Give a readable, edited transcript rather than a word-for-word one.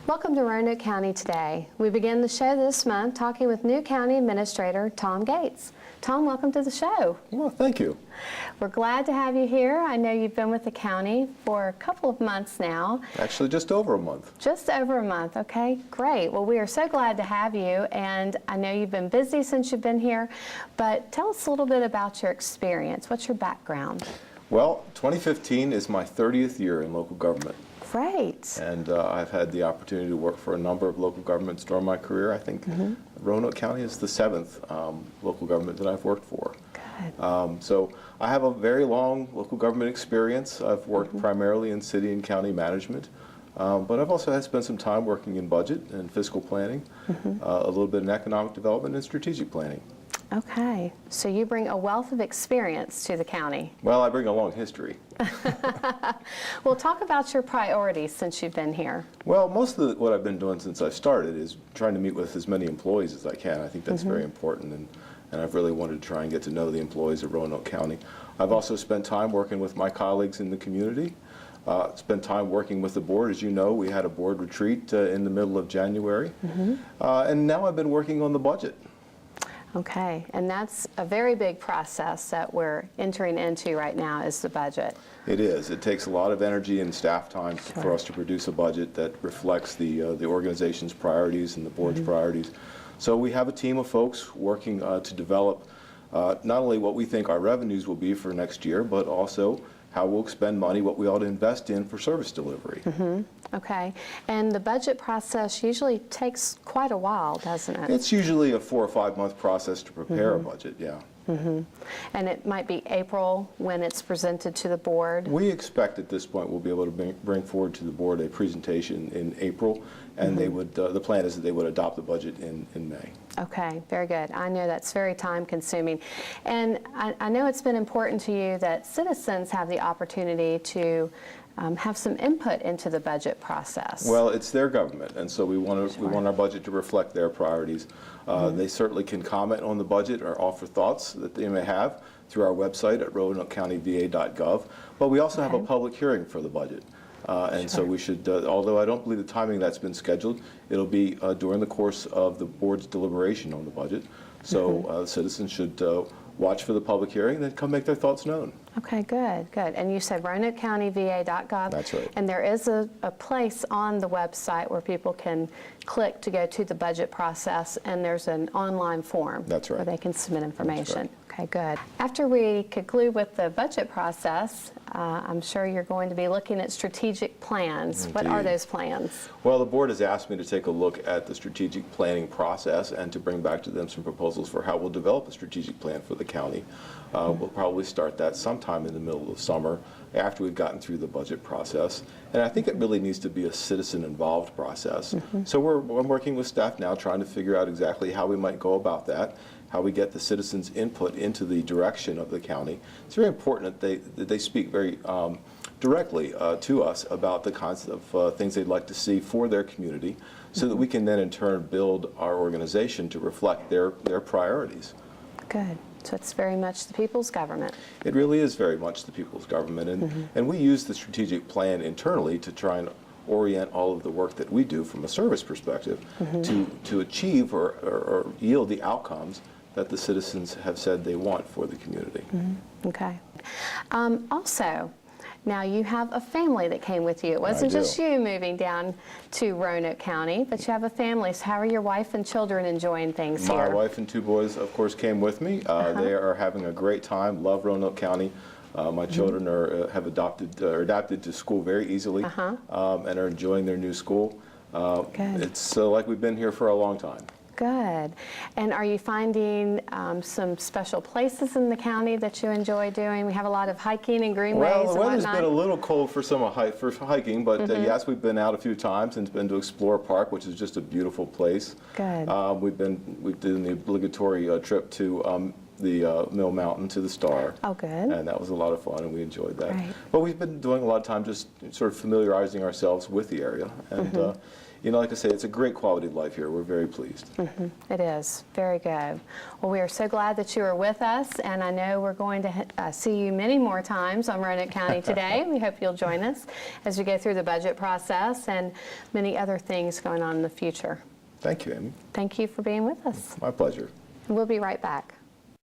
Welcome to Roanoke County Today. We begin the show this month talking with new County Administrator Tom Gates. Tom, welcome to the show. Well, thank you. We're glad to have you here. I know you've been with the county for a couple of months now. Actually, just over a month. Just over a month. Okay, great. Well, we are so glad to have you, and I know you've been busy since you've been here, but tell us a little bit about your experience. What's your background? Well, 2015 is my 30th year in local government. Great. And I've had the opportunity to work for a number of local governments during my career. I think Roanoke County is the 7th local government that I've worked for. Good. So I have a very long local government experience. I've worked primarily in city and county management, but I've also spent some time working in budget and fiscal planning, a little bit in economic development and strategic planning. Okay, so you bring a wealth of experience to the county. Well, I bring a long history. Well, talk about your priorities since you've been here. Well, most of what I've been doing since I started is trying to meet with as many employees as I can. I think that's very important, and I've really wanted to try and get to know the employees of Roanoke County. I've also spent time working with my colleagues in the community, spent time working with the board. As you know, we had a board retreat in the middle of January, and now I've been working on the budget. Okay, and that's a very big process that we're entering into right now is the budget. It is. It takes a lot of energy and staff time for us to produce a budget that reflects the organization's priorities and the board's priorities. So we have a team of folks working to develop not only what we think our revenues will be for next year, but also how we'll expend money, what we ought to invest in for service delivery. Okay, and the budget process usually takes quite a while, doesn't it? It's usually a 4 or 5 month process to prepare a budget, yeah. And it might be April when it's presented to the board? We expect at this point we'll be able to bring forward to the board a presentation in April, and they would, the plan is that they would adopt the budget in May. Okay, very good. I know that's very time consuming. And I know it's been important to you that citizens have the opportunity to have some input into the budget process. Well, it's their government, and so we want our budget to reflect their priorities. They certainly can comment on the budget or offer thoughts that they may have through our website at roanokecountyva.gov, but we also have a public hearing for the budget. And so we should, although I don't believe the timing that's been scheduled, it'll be during the course of the board's deliberation on the budget. So citizens should watch for the public hearing and then come make their thoughts known. Okay, good, good. And you said RoanokeCountyVA.gov. That's right. And there is a place on the website where people can click to go to the budget process, and there's an online form. That's right. Where they can submit information. That's right. Okay, good. After we conclude with the budget process, I'm sure you're going to be looking at strategic plans. Indeed. What are those plans? Well, the board has asked me to take a look at the strategic planning process and to bring back to them some proposals for how we'll develop a strategic plan for the county. We'll probably start that sometime in the middle of summer after we've gotten through the budget process. And I think it really needs to be a citizen-involved process. So I'm working with staff now trying to figure out exactly how we might go about that, how we get the citizens' input into the direction of the county. It's very important that they speak very directly to us about the kinds of things they'd like to see for their community so that we can then in turn build our organization to reflect their priorities. Good. So it's very much the people's government. It really is very much the people's government, and we use the strategic plan internally to try and orient all of the work that we do from a service perspective to achieve or yield the outcomes that the citizens have said they want for the community. Okay. Also, now you have a family that came with you. It wasn't just you moving down to Roanoke County, but you have a family. So how are your wife and children enjoying things here? My wife and 2 boys, of course, came with me. They are having a great time, love Roanoke County. My children have adapted to school very easily and are enjoying their new school. Good. It's like we've been here for a long time. Good. And are you finding some special places in the county that you enjoy doing? We have a lot of hiking and greenways and whatnot. Well, the weather's been a little cold for hiking, but yes, we've been out a few times and been to Explorer Park, which is just a beautiful place. Good. We've done the obligatory trip to the Mill Mountain to the Star. Oh, good. And that was a lot of fun, and we enjoyed that. Right. But we've been doing a lot of time just sort of familiarizing ourselves with the area. And like I say, it's a great quality of life here. We're very pleased. It is. Very good. Well, we are so glad that you are with us, and I know we're going to see you many more times on Roanoke County Today. We hope you'll join us as we go through the budget process and many other things going on in the future. Thank you, Amy. Thank you for being with us. My pleasure. We'll be right back.